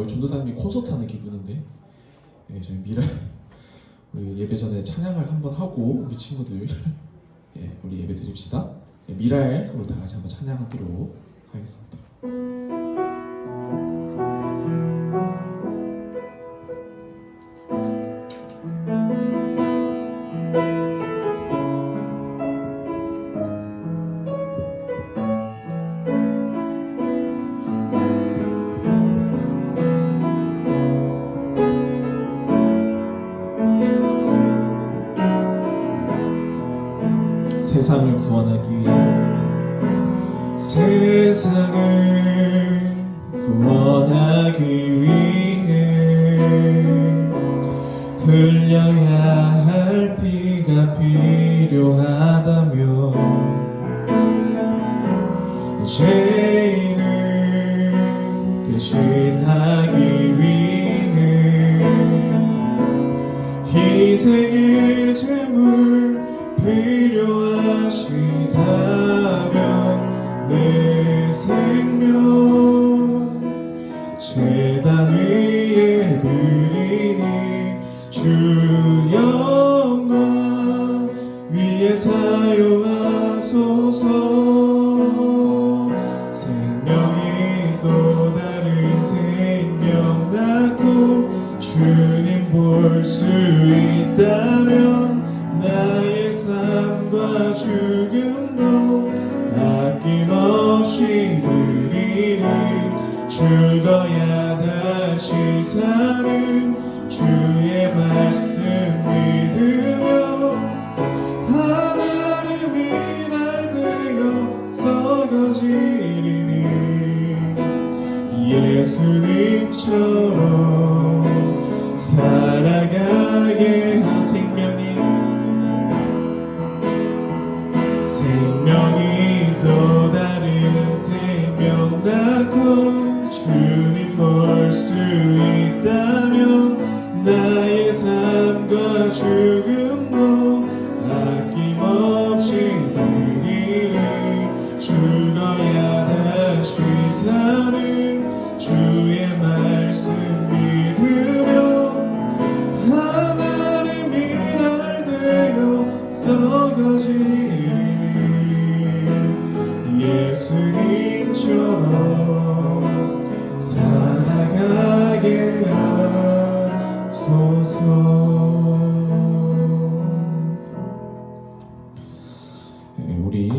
거의 전도사님이 콘서트 하는 기분인데, 예, 저희 미라 우리 예배 전에 찬양을 한번 하고 우리 친구들 예, 우리 예배 드립시다. 예, 미라엘 우리 다 같이 한번 찬양하도록 하겠습니다. 세상을 구원하기 위해 세상을 구원하기 위해 흘려야 할 피가 필요하다면 죄인을 대신하기 위해 희생의 제물 필요하시다면 내 생명 제단 위에 드리니 주 영광 위에 사용하소서. 생명이 또 다른 생명 낳고 주님 볼 수 있다면 나의 삶과 죽음도 아낌없이 드리니 죽어야 다시 사는 주의 말씀 믿으며 하나님이 날 되어 썩어지리니 예수님처럼 살아가게 한 생명이 또 다른 생명 낳고 주님 볼 수 있다면 나의 삶과 죽음도 아낌없이 드리니 죽어야 다시 사는 주의 말씀 믿으며 하나님이 날 되어 썩어지리니 예수님처럼 살아가게 하소서. 우리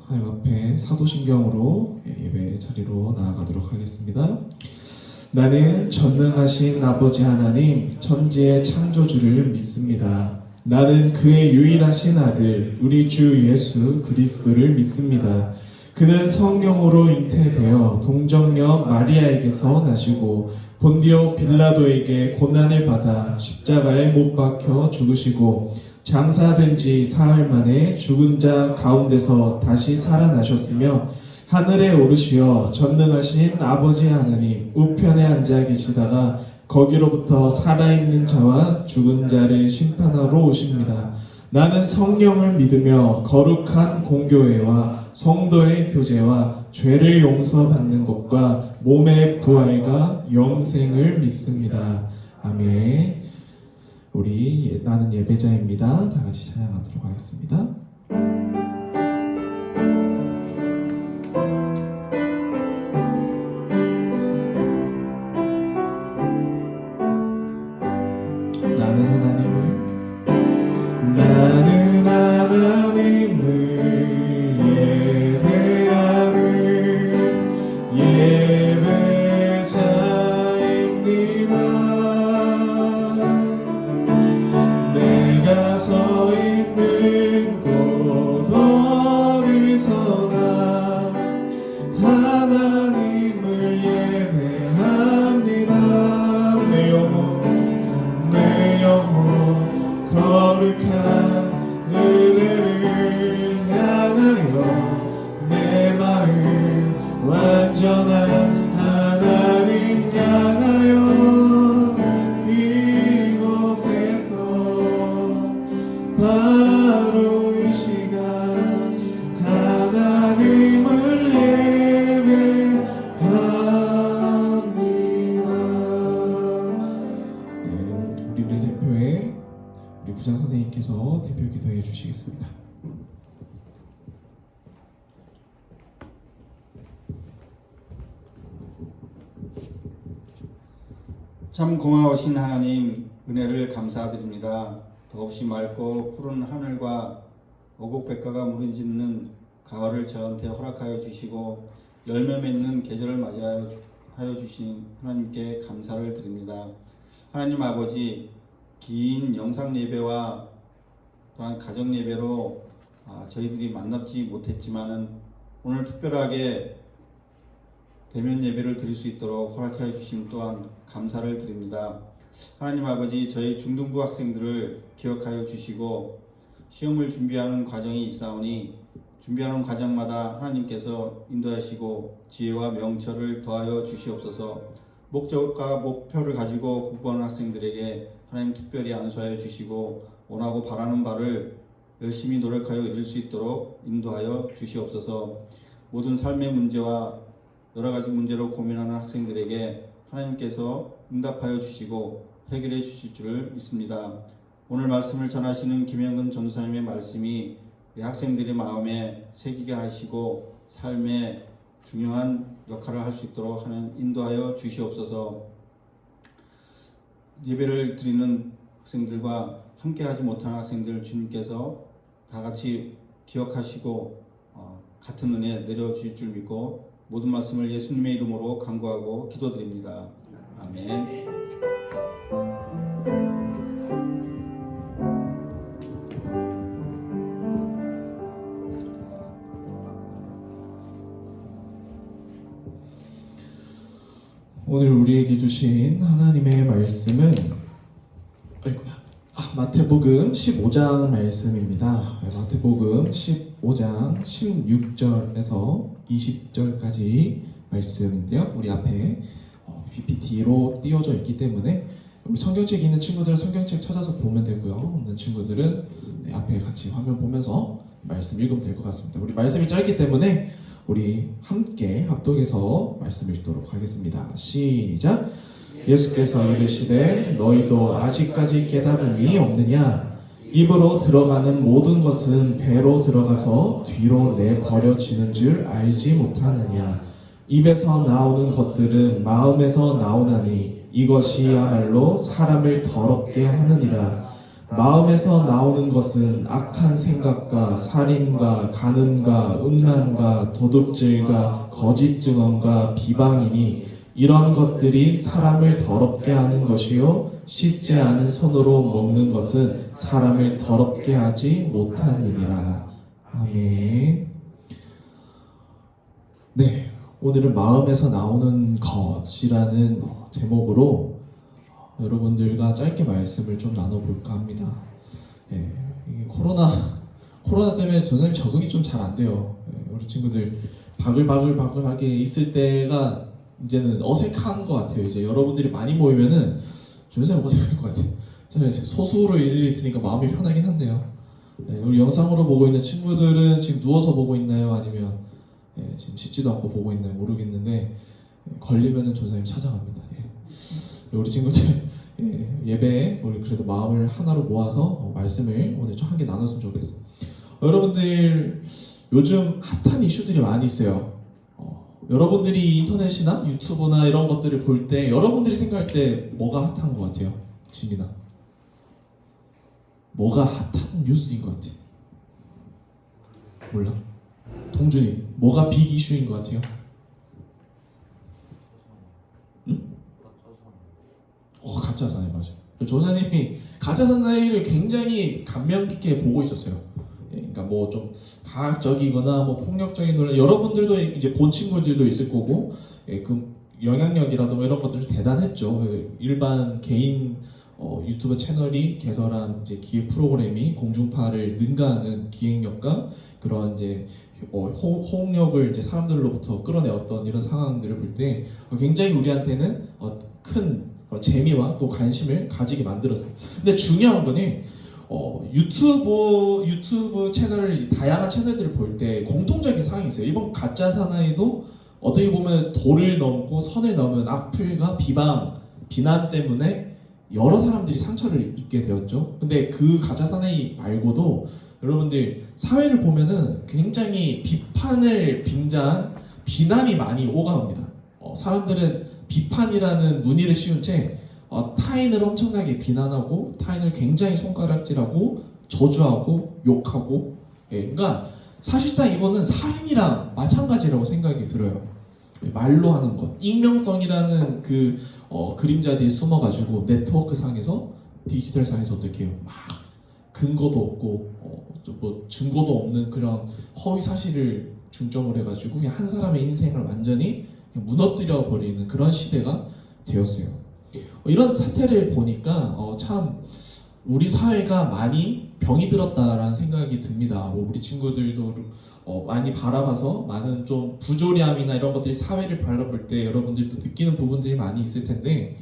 하나님 앞에 사도신경으로 예배 자리로 나아가도록 하겠습니다. 나는 전능하신 아버지 하나님 천지의 창조주를 믿습니다. 나는 그의 유일하신 아들 우리 주 예수 그리스도를 믿습니다. 그는 성령으로 잉태되어 동정녀 마리아에게서 나시고 본디오 빌라도에게 고난을 받아 십자가에 못 박혀 죽으시고 장사된 지 사흘 만에 죽은 자 가운데서 다시 살아나셨으며 하늘에 오르시어 전능하신 아버지 하나님 우편에 앉아 계시다가 거기로부터 살아있는 자와 죽은 자를 심판하러 오십니다. 나는 성령을 믿으며 거룩한 공교회와 성도의 교제와 죄를 용서받는 것과 몸의 부활과 영생을 믿습니다. 아멘. 우리 나는 예배자입니다. 다 같이 찬양하도록 하겠습니다. 나는 하나님을 예배하는 예배자입니다. 내가 서 있는 곳 주시겠습니다. 참 고마우신 하나님, 은혜를 감사드립니다. 더없이 맑고 푸른 하늘과 오곡백과가 무르짓는 가을을 저한테 허락하여 주시고 열매 맺는 계절을 맞이하여 주신 하나님께 감사를 드립니다. 하나님 아버지, 긴 영상 예배와 또한 가정 예배로 저희들이 만나지 못했지만은 오늘 특별하게 대면 예배를 드릴 수 있도록 허락하여 주심 또한 감사를 드립니다. 하나님 아버지, 저희 중등부 학생들을 기억하여 주시고 시험을 준비하는 과정이 있사오니 준비하는 과정마다 하나님께서 인도하시고 지혜와 명철을 더하여 주시옵소서. 목적과 목표를 가지고 공부하는 학생들에게 하나님 특별히 안수하여 주시고 원하고 바라는 바를 열심히 노력하여 이룰 수 있도록 인도하여 주시옵소서. 모든 삶의 문제와 여러 가지 문제로 고민하는 학생들에게 하나님께서 응답하여 주시고 해결해 주실 줄을 믿습니다. 오늘 말씀을 전하시는 김영근 전도사님의 말씀이 학생들의 마음에 새기게 하시고 삶에 중요한 역할을 할 수 있도록 하는 인도하여 주시옵소서. 예배를 드리는 학생들과 함께 하지 못하는 학생들 주님께서 다 같이 기억하시고 같은 은혜 내려주실 줄 믿고 모든 말씀을 예수님의 이름으로 간구하고 기도드립니다. 아멘. 오늘 우리에게 주신 하나님의 말씀은 마태복음 15장 말씀입니다. 마태복음 15장 16절에서 20절까지 말씀인데요. 우리 앞에 PPT로 띄워져 있기 때문에 우리 성경책 있는 친구들은 성경책 찾아서 보면 되고요. 없는 친구들은 앞에 같이 화면 보면서 말씀 읽으면 될 것 같습니다. 우리 말씀이 짧기 때문에 우리 함께 합독해서 말씀 읽도록 하겠습니다. 시작! 예수께서 이르시되 너희도 아직까지 깨달음이 없느냐? 입으로 들어가는 모든 것은 배로 들어가서 뒤로 내버려지는 줄 알지 못하느냐? 입에서 나오는 것들은 마음에서 나오나니 이것이야말로 사람을 더럽게 하느니라. 마음에서 나오는 것은 악한 생각과 살인과 간음과 음란과 도둑질과 거짓 증언과 비방이니 이런 것들이 사람을 더럽게 하는 것이요 씻지 않은 손으로 먹는 것은 사람을 더럽게 하지 못하느니라. 아멘. 네, 오늘은 마음에서 나오는 것이라는 제목으로 여러분들과 짧게 말씀을 좀 나눠볼까 합니다. 예, 이게 코로나 때문에 저는 적응이 좀 잘 안 돼요. 예, 우리 친구들 바글바글하게 있을 때가 이제는 어색한 것 같아요. 이제 여러분들이 많이 모이면은 좀 어색할 것 같아요. 저는 소수로 일일이 있으니까 마음이 편하긴 한데요. 예, 우리 영상으로 보고 있는 친구들은 지금 누워서 보고 있나요? 아니면 지금 씻지도 않고 보고 있나요? 모르겠는데 걸리면은 전사님 찾아갑니다. 우리 친구들 예배에 우리 그래도 마음을 하나로 모아서 말씀을 오늘 좀 한 개 나눴으면 좋겠어요. 여러분들 요즘 핫한 이슈들이 많이 있어요. 여러분들이 인터넷이나 유튜브나 이런 것들을 볼 때 여러분들이 생각할 때 뭐가 핫한 것 같아요? 지민아, 뭐가 핫한 뉴스인 것 같아? 몰라? 동준이, 뭐가 빅 이슈인 것 같아요? 가짜 사나이 맞아. 조사님이 가짜 사나이를 굉장히 감명 깊게 보고 있었어요. 그러니까 뭐 좀 가학적이거나 뭐 폭력적인 논란, 여러분들도 이제 본 친구들도 있을 거고, 그 영향력이라든가 이런 것들이 대단했죠. 일반 개인 유튜브 채널이 개설한 이제 기획 프로그램이 공중파를 능가하는 기획력과 그런 이제 호응력을 이제 사람들로부터 끌어내었던 이런 상황들을 볼 때 굉장히 우리한테는 큰 재미와 또 관심을 가지게 만들었어요. 근데 중요한 거는 유튜브 채널을 다양한 채널들을 볼 때 공통적인 사항이 있어요. 이번 가짜 사나이도 어떻게 보면 도를 넘고 선을 넘은 악플과 비난 때문에 여러 사람들이 상처를 입게 되었죠. 근데 그 가짜 사나이 말고도 여러분들 사회를 보면은 굉장히 비판을 빙자한 비난이 많이 오가옵니다. 사람들은 비판이라는 무늬를 씌운 채 타인을 엄청나게 비난하고 타인을 굉장히 손가락질하고 저주하고 욕하고, 그러니까 사실상 이거는 살인이랑 마찬가지라고 생각이 들어요. 말로 하는 것, 익명성이라는 그 그림자 뒤에 숨어가지고 네트워크 상에서, 디지털 상에서 어떻게 해요? 막 근거도 없고 뭐 증거도 없는 그런 허위 사실을 중점으로 해가지고 그냥 한 사람의 인생을 완전히 그냥 무너뜨려 버리는 그런 시대가 되었어요. 이런 사태를 보니까 참 우리 사회가 많이 병이 들었다라는 생각이 듭니다. 뭐 우리 친구들도 많이 바라봐서 많은 좀 부조리함이나 이런 것들이 사회를 바라볼 때 여러분들도 느끼는 부분들이 많이 있을 텐데,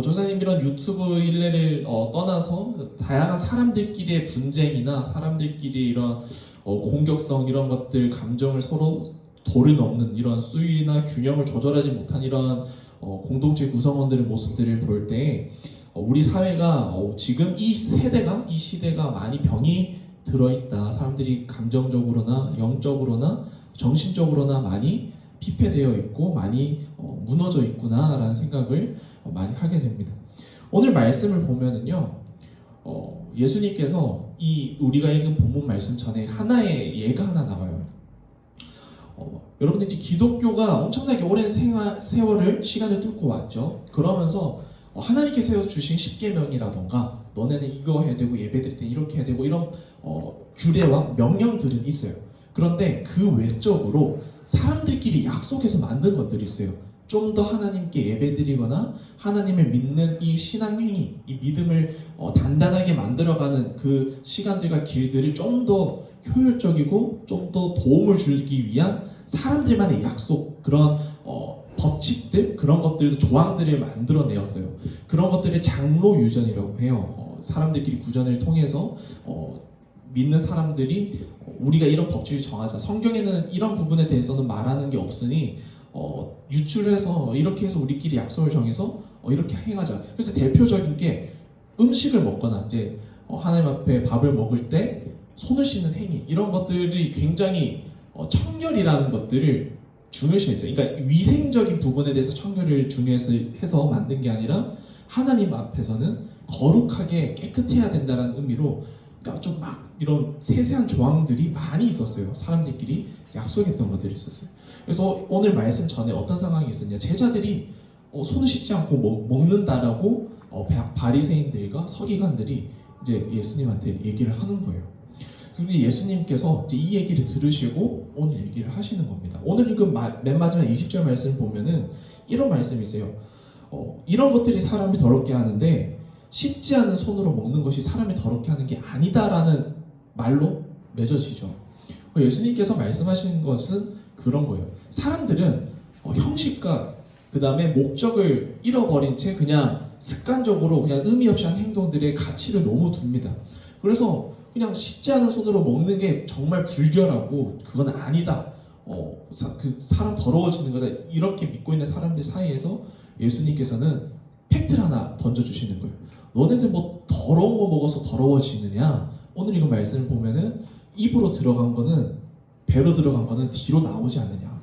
전사님 이런 유튜브 일례를 떠나서 다양한 사람들끼리의 분쟁이나 사람들끼리 이런 공격성 이런 것들, 감정을 서로 도를 넘는 이런 수위나 균형을 조절하지 못한 이런 공동체 구성원들의 모습들을 볼 때 우리 사회가 지금 이 시대가 많이 병이 들어있다. 사람들이 감정적으로나 영적으로나 정신적으로나 많이 피폐되어 있고 많이 무너져 있구나라는 생각을 많이 하게 됩니다. 오늘 말씀을 보면은요, 예수님께서 이 우리가 읽은 본문 말씀 전에 하나의 예가 하나 나와요. 여러분들 이제 기독교가 엄청나게 오랜 시간을 뚫고 왔죠. 그러면서 하나님께 세워주신 십계명이라던가 너네는 이거 해야 되고 예배드릴 때 이렇게 해야 되고 이런 규례와 명령들은 있어요. 그런데 그 외적으로 사람들끼리 약속해서 만든 것들이 있어요. 좀 더 하나님께 예배드리거나 하나님을 믿는 이 신앙행위, 이 믿음을 단단하게 만들어가는 그 시간들과 길들을 좀 더 효율적이고 좀 더 도움을 주기 위한 사람들만의 약속, 그런 법칙들, 그런 것들도 조항들을 만들어내었어요. 그런 것들을 장로유전이라고 해요. 사람들끼리 구전을 통해서 믿는 사람들이 우리가 이런 법칙을 정하자. 성경에는 이런 부분에 대해서는 말하는 게 없으니 유출해서 이렇게 해서 우리끼리 약속을 정해서 이렇게 행하자. 그래서 대표적인 게 음식을 먹거나 이제 하나님 앞에 밥을 먹을 때 손을 씻는 행위, 이런 것들이 굉장히 청결이라는 것들을 중요시했어요. 그러니까 위생적인 부분에 대해서 청결을 중요해서 만든 게 아니라 하나님 앞에서는 거룩하게 깨끗해야 된다는 의미로, 그러니까 좀 막 이런 세세한 조항들이 많이 있었어요. 사람들끼리 약속했던 것들이 있었어요. 그래서 오늘 말씀 전에 어떤 상황이 있었냐, 제자들이 손을 씻지 않고 먹는다라고 바리새인들과 서기관들이 이제 예수님한테 얘기를 하는 거예요. 근데 예수님께서 이제 이 얘기를 들으시고 오늘 얘기를 하시는 겁니다. 오늘 읽은 맨 마지막 20절 말씀 보면은 이런 말씀이 있어요. 이런 것들이 사람이 더럽게 하는데 씻지 않은 손으로 먹는 것이 사람이 더럽게 하는 게 아니다라는 말로 맺어지죠. 예수님께서 말씀하시는 것은 그런 거예요. 사람들은 형식과 그 다음에 목적을 잃어버린 채 그냥 습관적으로 그냥 의미 없이 한 행동들의 가치를 너무 둡니다. 그래서 그냥 씻지 않은 손으로 먹는 게 정말 불결하고 그건 아니다. 그 사람 더러워지는 거다. 이렇게 믿고 있는 사람들 사이에서 예수님께서는 팩트를 하나 던져주시는 거예요. 너네들 뭐 더러운 거 먹어서 더러워지느냐? 오늘 이거 말씀을 보면은 입으로 들어간 거는, 배로 들어간 거는 뒤로 나오지 않느냐.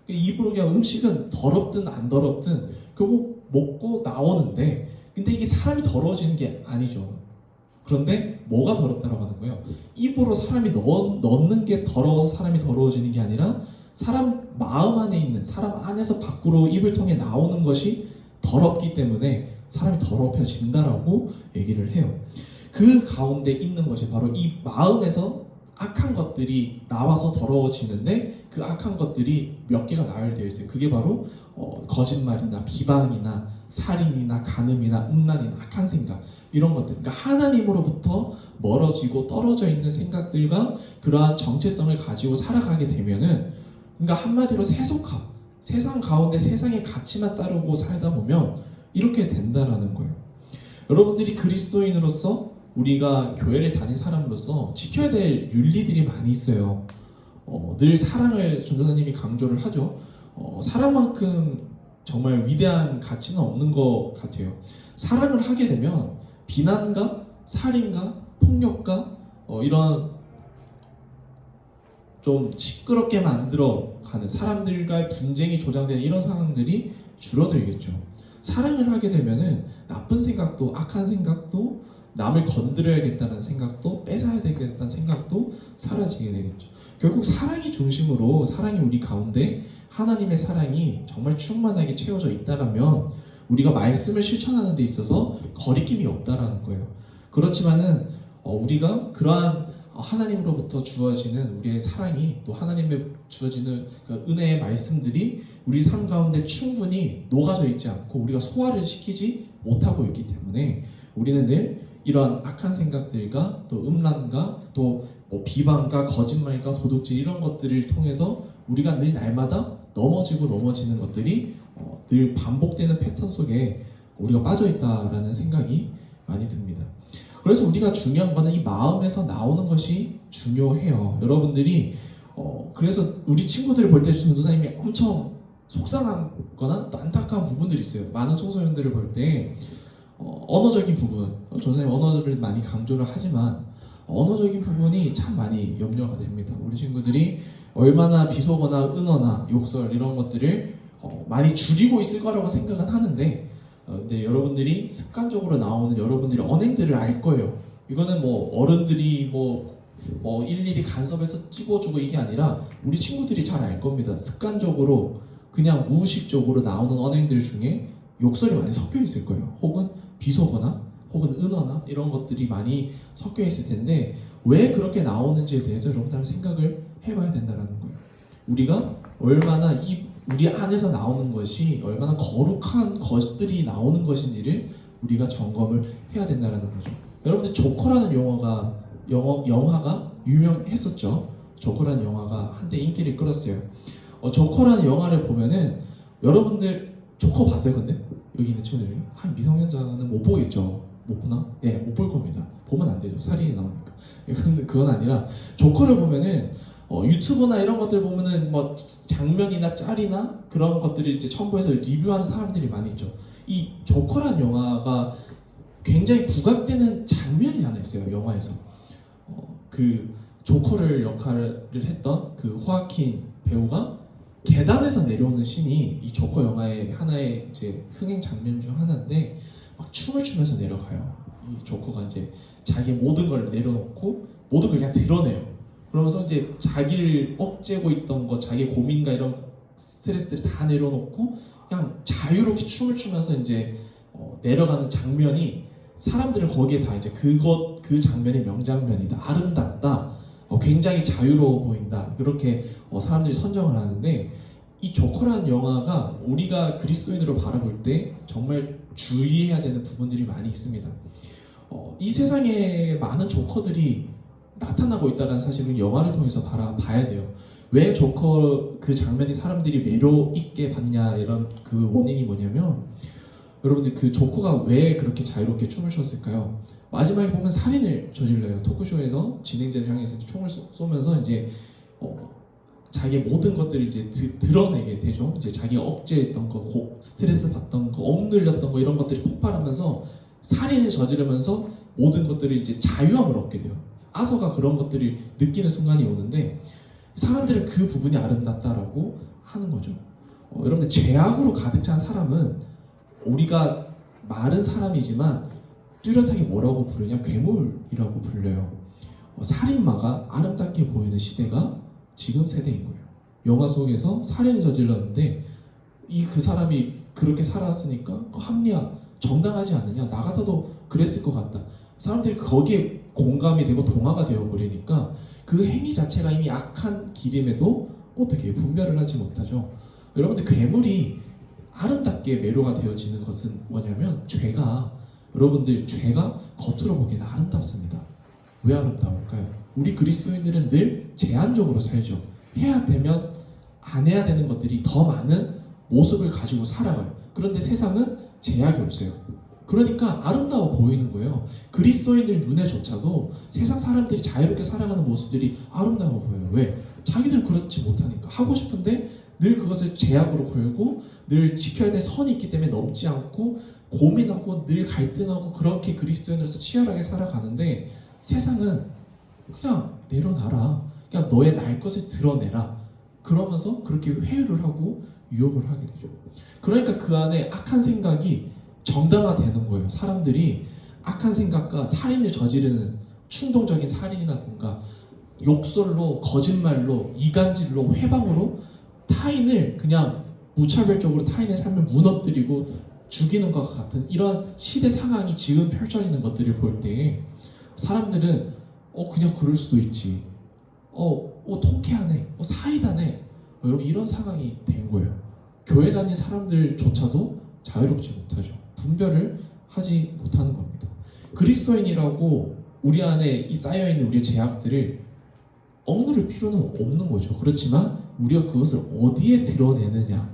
입으로 그냥 음식은 더럽든 안 더럽든 결국 먹고 나오는데, 근데 이게 사람이 더러워지는 게 아니죠. 그런데 뭐가 더럽다라고 하는 거예요? 입으로 사람이 넣는 게 더러워서 사람이 더러워지는 게 아니라 사람 마음 안에 있는, 사람 안에서 밖으로 입을 통해 나오는 것이 더럽기 때문에 사람이 더럽혀진다라고 얘기를 해요. 그 가운데 있는 것이 바로 이 마음에서 악한 것들이 나와서 더러워지는데, 그 악한 것들이 몇 개가 나열되어 있어요. 그게 바로 거짓말이나 비방이나 살인이나 간음이나 음란이나 악한 생각, 이런 것들. 그러니까 하나님으로부터 멀어지고 떨어져 있는 생각들과 그러한 정체성을 가지고 살아가게 되면은, 그러니까 한마디로 세속화, 세상 가운데 세상의 가치만 따르고 살다 보면 이렇게 된다라는 거예요. 여러분들이 그리스도인으로서, 우리가 교회를 다닌 사람으로서 지켜야 될 윤리들이 많이 있어요. 늘 사랑을 전도사님이 강조를 하죠. 사랑만큼 정말 위대한 가치는 없는 것 같아요. 사랑을 하게 되면 비난과 살인과 폭력과 이런 좀 시끄럽게 만들어가는 사람들과의 분쟁이 조장되는 이런 상황들이 줄어들겠죠. 사랑을 하게 되면은 나쁜 생각도 악한 생각도 남을 건드려야겠다는 생각도 뺏어야 되겠다는 생각도 사라지게 되겠죠. 결국 사랑이 중심으로 사랑이 우리 가운데 하나님의 사랑이 정말 충만하게 채워져 있다라면 우리가 말씀을 실천하는 데 있어서 거리낌이 없다라는 거예요. 그렇지만은 우리가 그러한 하나님으로부터 주어지는 우리의 사랑이 또 하나님의 주어지는 그 은혜의 말씀들이 우리 삶 가운데 충분히 녹아져 있지 않고 우리가 소화를 시키지 못하고 있기 때문에 우리는 늘 이러한 악한 생각들과 또 음란과 또 비방과 거짓말과 도둑질 이런 것들을 통해서 우리가 늘 날마다 넘어지고 넘어지는 것들이 늘 반복되는 패턴 속에 우리가 빠져 있다라는 생각이 많이 듭니다. 그래서 우리가 중요한 거는 이 마음에서 나오는 것이 중요해요. 여러분들이 그래서 우리 친구들을 볼 때 전도사님이 엄청 속상하거나 또 안타까운 부분들이 있어요. 많은 청소년들을 볼 때 언어적인 부분, 전도사님 언어를 많이 강조를 하지만 언어적인 부분이 참 많이 염려가 됩니다. 우리 친구들이 얼마나 비속어나 은어나 욕설 이런 것들을 많이 줄이고 있을 거라고 생각은 하는데 근데 여러분들이 습관적으로 나오는 여러분들의 언행들을 알 거예요. 이거는 뭐 어른들이 뭐 일일이 간섭해서 찍어주고 이게 아니라 우리 친구들이 잘 알 겁니다. 습관적으로 그냥 무의식적으로 나오는 언행들 중에 욕설이 많이 섞여 있을 거예요. 혹은 비속어나 혹은 은어나 이런 것들이 많이 섞여 있을 텐데 왜 그렇게 나오는지에 대해서 여러분들 한번 생각을 해봐야 된다는 거예요. 우리가 얼마나 우리 안에서 나오는 것이 얼마나 거룩한 것들이 나오는 것인지를 우리가 점검을 해야 된다는 거죠. 여러분들 조커라는 영화가 유명했었죠. 조커라는 영화가 한때 인기를 끌었어요. 조커라는 영화를 보면은 여러분들 조커 봤어요? 근데 여기 있는 친구들이 한 미성년자는 못 보겠죠. 못 보나? 예, 못 볼 겁니다. 보면 안 되죠. 살인이 나오니까. 근데 그건 아니라 조커를 보면은 유튜브나 이런 것들 보면은 뭐 장면이나 짤이나 그런 것들을 이제 첨부해서 리뷰하는 사람들이 많이 있죠. 이 조커라는 영화가 굉장히 부각되는 장면이 하나 있어요. 영화에서 그 조커를 역할을 했던 그 호아킨 배우가 계단에서 내려오는 씬이 이 조커 영화의 하나의 이제 흥행 장면 중 하나인데 막 춤을 추면서 내려가요. 이 조커가 이제 자기 모든 걸 내려놓고 모든 걸 그냥 드러내요. 그러면서 이제 자기를 억제고 있던 것, 자기 고민과 이런 스트레스들을 다 내려놓고 그냥 자유롭게 춤을 추면서 이제 내려가는 장면이 사람들은 거기에 다 이제 그 장면이 명장면이다, 아름답다, 굉장히 자유로워 보인다 그렇게 사람들이 선정을 하는데 이 조커라는 영화가 우리가 그리스도인으로 바라볼 때 정말 주의해야 되는 부분들이 많이 있습니다. 이 세상에 많은 조커들이 나타나고 있다는 사실을 영화를 통해서 봐야 돼요. 왜 조커 그 장면이 사람들이 매력 있게 봤냐 이런 그 원인이 뭐냐면 여러분들 그 조커가 왜 그렇게 자유롭게 춤을 췄을까요? 마지막에 보면 살인을 저질러요. 토크쇼에서 진행자를 향해서 총을 쏘면서 이제 자기의 모든 것들을 이제 드러내게 되죠. 이제 자기가 억제했던 거, 스트레스 받던 거, 억눌렸던 거 이런 것들이 폭발하면서 살인을 저지르면서 모든 것들을 이제 자유함을 얻게 돼요. 아서가 그런 것들을 느끼는 순간이 오는데 사람들은 그 부분이 아름답다라고 하는 거죠. 여러분들 죄악으로 가득 찬 사람은 우리가 마른 사람이지만 뚜렷하게 뭐라고 부르냐? 괴물이라고 불려요. 살인마가 아름답게 보이는 시대가 지금 세대인 거예요. 영화 속에서 살인을 저질렀는데 그 사람이 그렇게 살았으니까 합리화 정당하지 않느냐? 나 같아도 그랬을 것 같다. 사람들이 거기에 공감이 되고 동화가 되어버리니까 그 행위 자체가 이미 악한 길임에도 어떻게 분별을 하지 못하죠. 여러분들 괴물이 아름답게 매료가 되어지는 것은 뭐냐면 여러분들 죄가 겉으로 보기에는 아름답습니다. 왜 아름다울까요? 우리 그리스도인들은 늘 제한적으로 살죠. 해야 되면 안 해야 되는 것들이 더 많은 모습을 가지고 살아가요. 그런데 세상은 제약이 없어요. 그러니까 아름다워 보이는 거예요. 그리스도인들 눈에조차도 세상 사람들이 자유롭게 살아가는 모습들이 아름다워 보여요. 왜? 자기들은 그렇지 못하니까. 하고 싶은데 늘 그것을 제약으로 걸고 늘 지켜야 될 선이 있기 때문에 넘지 않고 고민하고 늘 갈등하고 그렇게 그리스도인으로서 치열하게 살아가는데 세상은 그냥 내려놔라. 그냥 그러니까 너의 날 것을 드러내라. 그러면서 그렇게 회유를 하고 유혹을 하게 되죠. 그러니까 그 안에 악한 생각이 정당화되는 거예요. 사람들이 악한 생각과 살인을 저지르는 충동적인 살인이라든가 욕설로, 거짓말로, 이간질로, 회방으로 타인을 그냥 무차별적으로 타인의 삶을 무너뜨리고 죽이는 것과 같은 이런 시대 상황이 지금 펼쳐지는 것들을 볼 때 사람들은 그냥 그럴 수도 있지. 통쾌하네. 사이다네. 여러분 이런 상황이 된 거예요. 교회 다니는 사람들조차도 자유롭지 못하죠. 분별을 하지 못하는 겁니다. 그리스도인이라고 우리 안에 쌓여있는 우리의 죄악들을 억누를 필요는 없는 거죠. 그렇지만 우리가 그것을 어디에 드러내느냐,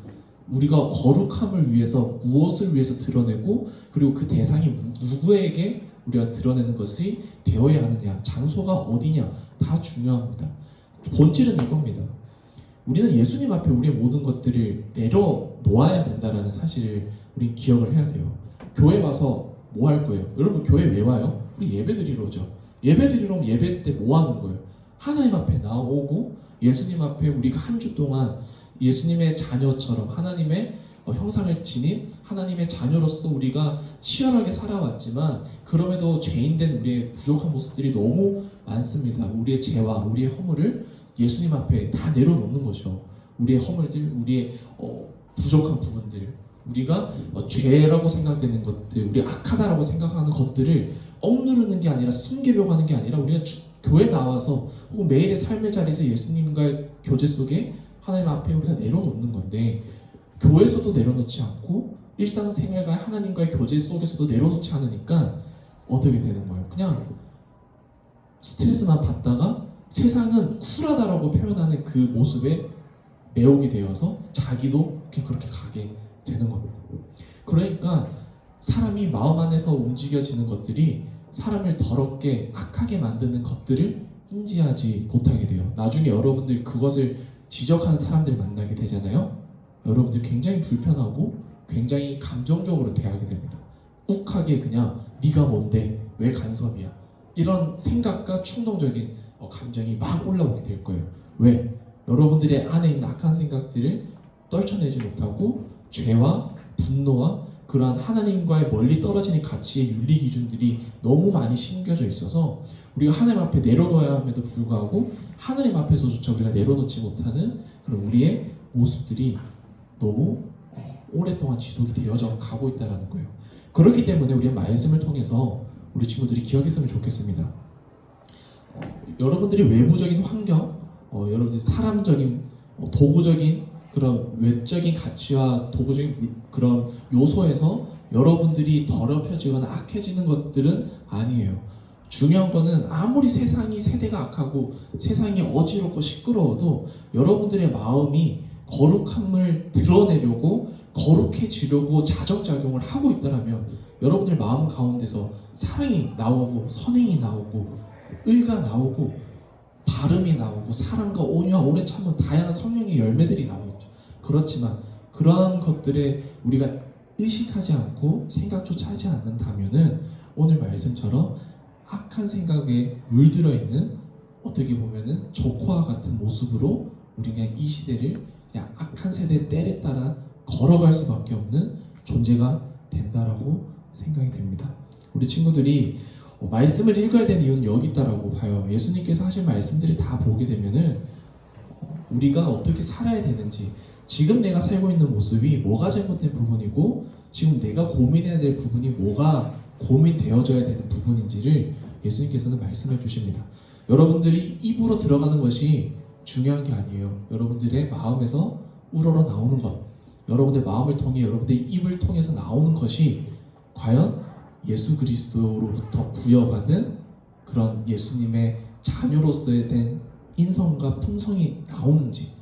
우리가 거룩함을 위해서 무엇을 위해서 드러내고 그리고 그 대상이 누구에게 우리가 드러내는 것이 되어야 하느냐, 장소가 어디냐 다 중요합니다. 본질은 이겁니다. 우리는 예수님 앞에 우리의 모든 것들을 내려놓아야 된다는 사실을 우리 기억을 해야 돼요. 교회 와서 뭐 할 거예요? 여러분 교회 왜 와요? 우리 예배 드리러 오죠. 예배 드리러 오면 예배 때 뭐 하는 거예요? 하나님 앞에 나오고 예수님 앞에 우리가 한 주 동안 예수님의 자녀처럼 하나님의 형상을 지닌 하나님의 자녀로서 우리가 치열하게 살아왔지만 그럼에도 죄인된 우리의 부족한 모습들이 너무 많습니다. 우리의 죄와 우리의 허물을 예수님 앞에 다 내려놓는 거죠. 우리의 허물들, 우리의 부족한 부분들, 우리가 죄라고 생각되는 것들, 우리 악하다라고 생각하는 것들을 억누르는 게 아니라 숨기려고 하는 게 아니라 우리가 교회 나와서 혹은 매일의 삶의 자리에서 예수님과의 교제 속에 하나님 앞에 우리가 내려놓는 건데 교회에서도 내려놓지 않고 일상생활과 하나님과의 교제 속에서도 내려놓지 않으니까 어떻게 되는 거예요? 그냥 스트레스만 받다가 세상은 쿨하다라고 표현하는 그 모습에 매혹이 되어서 자기도 그렇게 가게 되는 겁니다. 그러니까 사람이 마음 안에서 움직여지는 것들이 사람을 더럽게 악하게 만드는 것들을 인지하지 못하게 돼요. 나중에 여러분들 그것을 지적하는 사람들 만나게 되잖아요. 여러분들 굉장히 불편하고 굉장히 감정적으로 대하게 됩니다. 욱하게 그냥 네가 뭔데 왜 간섭이야 이런 생각과 충동적인 감정이 막 올라오게 될 거예요. 왜? 여러분들의 안에 있는 악한 생각들을 떨쳐내지 못하고 죄와 분노와 그러한 하나님과의 멀리 떨어지는 가치의 윤리 기준들이 너무 많이 심겨져 있어서 우리가 하나님 앞에 내려놓아야 함에도 불구하고 하나님 앞에서조차 우리가 내려놓지 못하는 그런 우리의 모습들이 너무 오랫동안 지속이 되어져 가고 있다는 거예요. 그렇기 때문에 우리가 말씀을 통해서 우리 친구들이 기억했으면 좋겠습니다. 여러분들이 외부적인 환경, 여러분들이 사람적인, 도구적인 그런 외적인 가치와 도구적인 그런 요소에서 여러분들이 더럽혀지거나 악해지는 것들은 아니에요. 중요한 거는 아무리 세상이 세대가 악하고 세상이 어지럽고 시끄러워도 여러분들의 마음이 거룩함을 드러내려고 거룩해지려고 자정작용을 하고 있다면 여러분들 마음 가운데서 사랑이 나오고 선행이 나오고 의가 나오고 발음이 나오고 사랑과 온유와 오래 참은 다양한 성령의 열매들이 나오죠. 그렇지만 그러한 것들에 우리가 의식하지 않고 생각조차 하지 않는다면은 오늘 말씀처럼 악한 생각에 물들어 있는 어떻게 보면은 조커와 같은 모습으로 우리가 이 시대를 그냥 악한 세대의 때에 따라 걸어갈 수밖에 없는 존재가 된다라고 생각이 됩니다. 우리 친구들이 말씀을 읽어야 되는 이유는 여기 있다라고 봐요. 예수님께서 하신 말씀들을 다 보게 되면은 우리가 어떻게 살아야 되는지, 지금 내가 살고 있는 모습이 뭐가 잘못된 부분이고 지금 내가 고민해야 될 부분이 뭐가 고민되어져야 되는 부분인지를 예수님께서는 말씀해 주십니다. 여러분들이 입으로 들어가는 것이 중요한 게 아니에요. 여러분들의 마음에서 우러러 나오는 것, 여러분의 마음을 통해 여러분의 입을 통해서 나오는 것이 과연 예수 그리스도로부터 부여받은 그런 예수님의 자녀로서의 된 인성과 품성이 나오는지,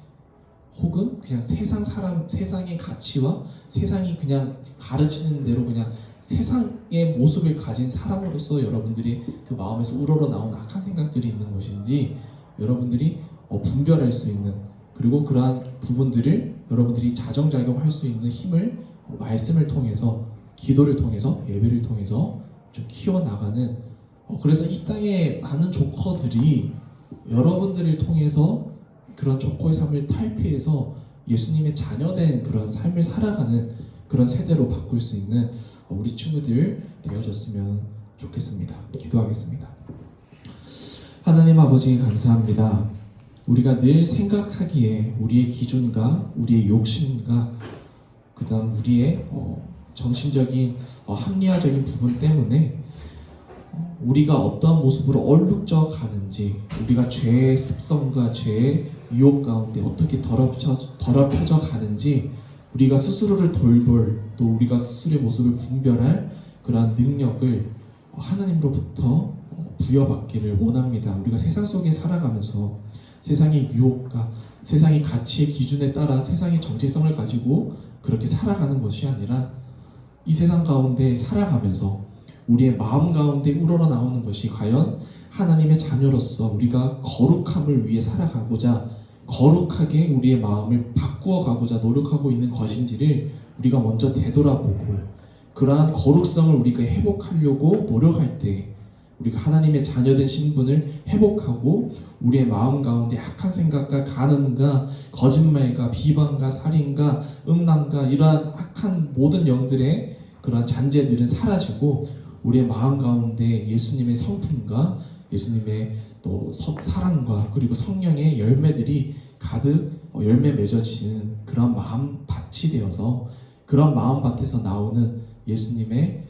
혹은 그냥 세상의 가치와 세상이 그냥 가르치는 대로 그냥 세상의 모습을 가진 사람으로서 여러분들이 그 마음에서 우러러 나온 악한 생각들이 있는 것인지 여러분들이 분별할 수 있는, 그리고 그러한 부분들을 여러분들이 자정작용할 수 있는 힘을 말씀을 통해서, 기도를 통해서, 예배를 통해서 좀 키워나가는, 그래서 이 땅에 많은 조커들이 여러분들을 통해서 그런 족고의 삶을 탈피해서 예수님의 자녀된 그런 삶을 살아가는 그런 세대로 바꿀 수 있는 우리 친구들 되어줬으면 좋겠습니다. 기도하겠습니다. 하나님 아버지 감사합니다. 우리가 늘 생각하기에 우리의 기준과 우리의 욕심과 그 다음 우리의 정신적인 합리화적인 부분 때문에 우리가 어떤 모습으로 얼룩져 가는지, 우리가 죄의 습성과 죄의 유혹 가운데 어떻게 더럽혀져 가는지 우리가 스스로를 돌볼, 또 우리가 스스로의 모습을 분별할 그러한 능력을 하나님으로부터 부여받기를 원합니다. 우리가 세상 속에 살아가면서 세상의 유혹과 세상의 가치의 기준에 따라 세상의 정체성을 가지고 그렇게 살아가는 것이 아니라 이 세상 가운데 살아가면서 우리의 마음 가운데 우러러 나오는 것이 과연 하나님의 자녀로서 우리가 거룩함을 위해 살아가고자 거룩하게 우리의 마음을 바꾸어 가고자 노력하고 있는 것인지를 우리가 먼저 되돌아보고 그러한 거룩성을 우리가 회복하려고 노력할 때 우리가 하나님의 자녀된 신분을 회복하고 우리의 마음 가운데 악한 생각과 간음과 거짓말과 비방과 살인과 음란과 이러한 악한 모든 영들의 그러한 잔재들은 사라지고 우리의 마음 가운데 예수님의 성품과 예수님의 또 사랑과 그리고 성령의 열매들이 가득 열매 맺어지는 그런 마음밭이 되어서 그런 마음밭에서 나오는 예수님의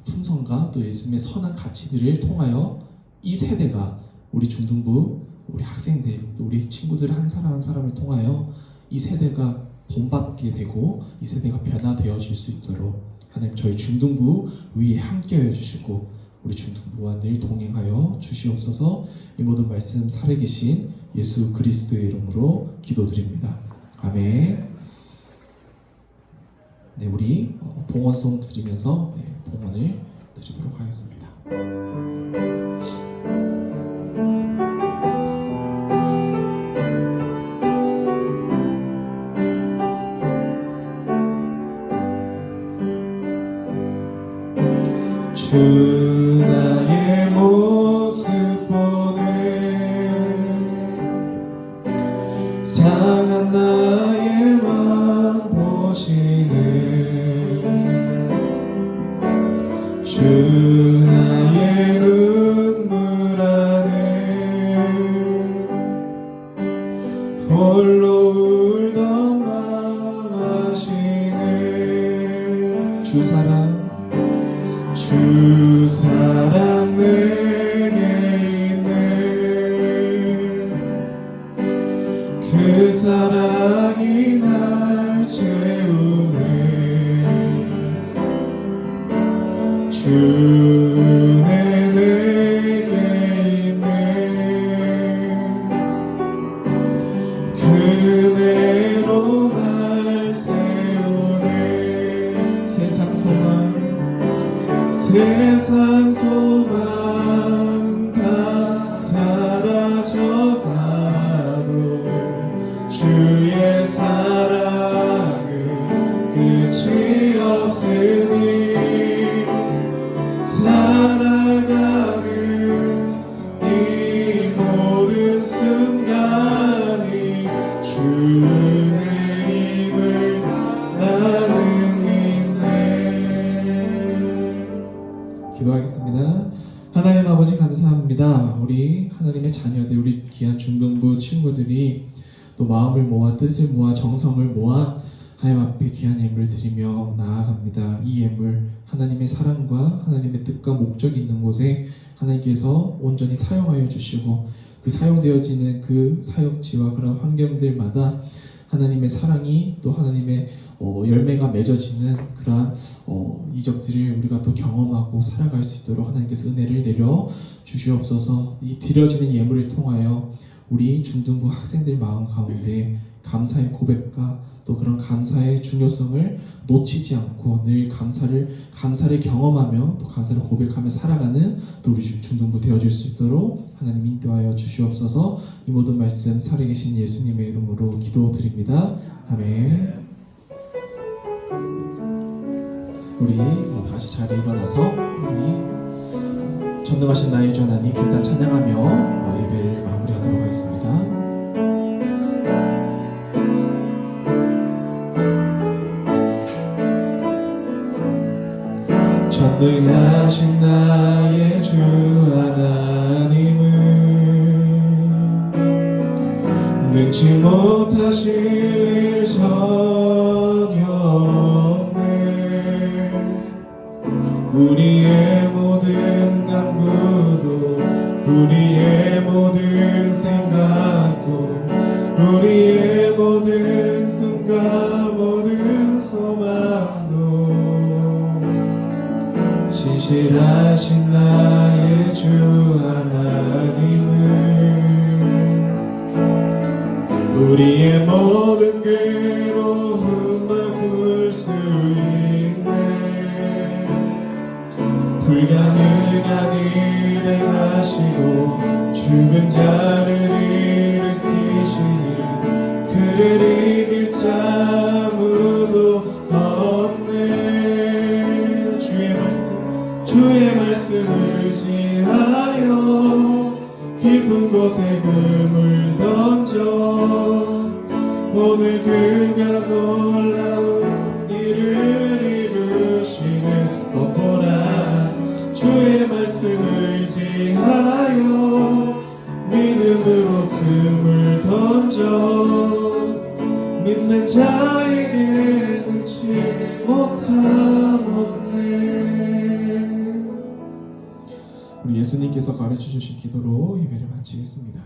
품성과 또 예수님의 선한 가치들을 통하여 이 세대가 우리 중등부, 우리 학생들, 또 우리 친구들 한 사람 한 사람을 통하여 이 세대가 본받게 되고 이 세대가 변화되어질 수 있도록 하나님 저희 중등부 위에 함께하여 주시고 우리 중등부와 늘 동행하여 주시옵소서. 이 모든 말씀 살아계신 예수 그리스도의 이름으로 기도드립니다. 아멘. 네, 우리 봉헌송 드리면서 봉헌을 드리도록 하겠습니다. 주 나의 모습 보네 상한 나의 맘 보시네 주 나의 눈물 안에 홀로 울던 맘 아시네 주 사랑 내게 있네 그 사랑이 날 채우네 주 내게 있네 그대로 날 세우네 세상 소망 다 사라져가도 주의 사랑은 끝이 없으니 살아가는 이 모든 순간이 주의 힘을 나는 믿네. 기도하겠습니다. 하나님 아버지 감사합니다. 우리 하나님의 자녀들, 우리 귀한 중등부 친구들이 또 마음을 모아 뜻을 모아 정성을 모아 하나님 앞에 귀한 예물을 드리며 나아갑니다. 이 예물 하나님의 사랑과 하나님의 뜻과 목적이 있는 곳에 하나님께서 온전히 사용하여 주시고 그 사용되어지는 그 사역지와 그런 환경들마다 하나님의 사랑이 또 하나님의 열매가 맺어지는 그러한 이적들을 우리가 또 경험하고 살아갈 수 있도록 하나님께서 은혜를 내려 주시옵소서. 이 드려지는 예물을 통하여 우리 중등부 학생들 마음 가운데 감사의 고백과 또 그런 감사의 중요성을 놓치지 않고 늘 감사를 경험하며 또 감사를 고백하며 살아가는 또 우리 중등부 되어질 수 있도록 하나님 인도하여 주시옵소서. 이 모든 말씀 살아계신 예수님의 이름으로 기도드립니다. 아멘. 우리 다시 자리에 일어나서 우리 전능하신 나의 주 하나님 길단 찬양하며 예배를 찬양하도록 하겠습니다. 전능하신 나의 주 하나님은 능치 못하실 일 전혀 없네. 우리의 모든 간구도 우리의 모든 생각도 우리의 모든 꿈과 모든 소망도 신실하신 나의 주 하나님은 우리의 모든 괴로움 바꿀 수 있네. 불가능한 일을 행하시고 죽은 자를 일으키시니 그를 이길 자 아무도 없네. 주의 말씀을 의지하여 깊은 곳에 금을 던져 오늘 그가 놀라운 일을 이루시는 것 보라. 주의 말씀을 의지하여 믿음으로 금을 던져 믿는 자에게 능치 못함 없네. 우리 예수님께서 가르쳐주신 기도로 예배를 마치겠습니다.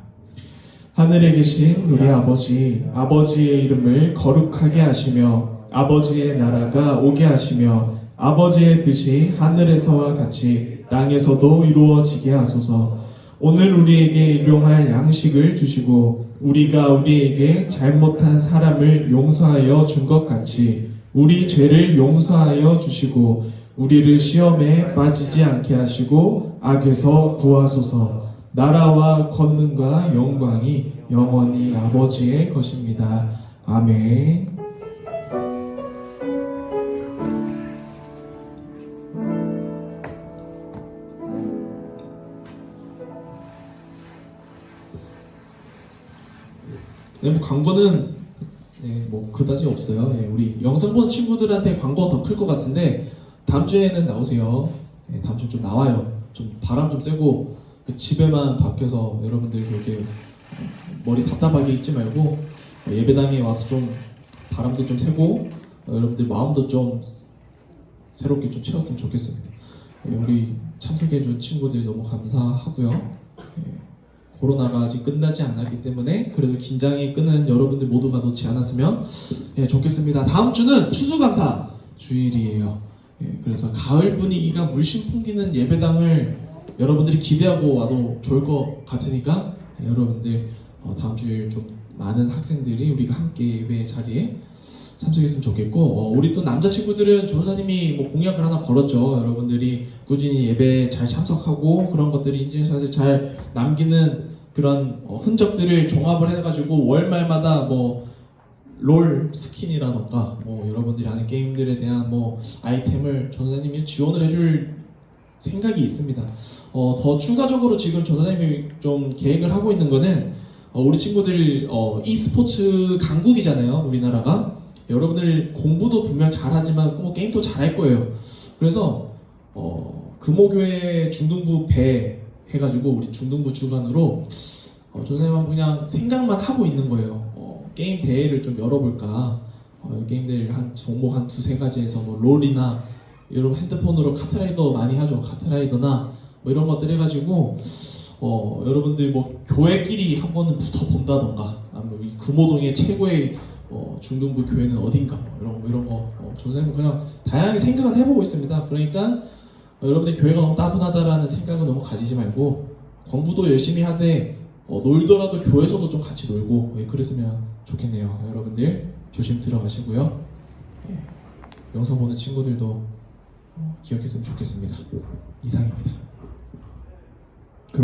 하늘에 계신 우리 아버지, 아버지의 이름을 거룩하게 하시며 아버지의 나라가 오게 하시며 아버지의 뜻이 하늘에서와 같이 땅에서도 이루어지게 하소서. 오늘 우리에게 일용할 양식을 주시고 우리가 우리에게 잘못한 사람을 용서하여 준 것 같이 우리 죄를 용서하여 주시고 우리를 시험에 빠지지 않게 하시고 악에서 구하소서. 나라와 권능과 영광이 영원히 아버지의 것입니다. 아멘. 네, 뭐 광고는 뭐 그다지 없어요. 우리 영상 보는 친구들한테 광고가 더 클 것 같은데 다음 주에는 나오세요. 다음 주 좀 나와요. 좀 바람 좀 쐬고 집에만 밖에서 여러분들 그렇게 머리 답답하게 있지 말고 예배당에 와서 좀 바람도 좀 쐬고 여러분들 마음도 좀 새롭게 좀 채웠으면 좋겠습니다. 우리 참석해준 친구들 너무 감사하고요. 코로나가 아직 끝나지 않았기 때문에 그래도 긴장이 끄는 여러분들 모두가 놓지 않았으면 좋겠습니다. 다음 주는 추수감사 주일이에요. 그래서 가을 분위기가 물씬 풍기는 예배당을 여러분들이 기대하고 와도 좋을 것 같으니까 여러분들 다음 주일 좀 많은 학생들이 우리가 함께 예배 자리에 참석했으면 좋겠고 우리 또 남자 친구들은 전도사님이 뭐 공약을 하나 걸었죠. 여러분들이 꾸준히 예배 잘 참석하고 그런 것들이 인증샷을 잘 남기는 그런 흔적들을 종합을 해가지고 월말마다 뭐 롤 스킨이라던가 뭐 여러분들이 하는 게임들에 대한 뭐 아이템을 전도사님이 지원을 해줄 생각이 있습니다. 더 추가적으로 지금 전도사님이 좀 계획을 하고 있는 거는 우리 친구들 e스포츠 강국이잖아요. 우리나라가. 여러분들 공부도 분명 잘하지만 뭐 게임도 잘할 거예요. 그래서 금호교회 중등부 배 해가지고 우리 중등부 주관으로 전도사님은 그냥 생각만 하고 있는 거예요. 게임 대회를 좀 열어볼까. 게임 대회를 한 종목 한 두세 가지 해서 뭐 롤이나 여러분 핸드폰으로 카트라이더 많이 하죠. 카트라이더나 뭐 이런 것들 해가지고 여러분들 뭐 교회끼리 한 번은 붙어 본다던가 아니면 이 금호동의 최고의 중등부 교회는 어딘가 이런 거 전도사님은 그냥 다양하게 생각을 해보고 있습니다. 그러니까 여러분들 교회가 너무 따분하다라는 생각은 너무 가지지 말고 공부도 열심히 하되 놀더라도 교회에서도 좀 같이 놀고 그랬으면 좋겠네요. 여러분들 조심 들어가시고요. 영상 보는 친구들도 기억했으면 좋겠습니다. 이상입니다.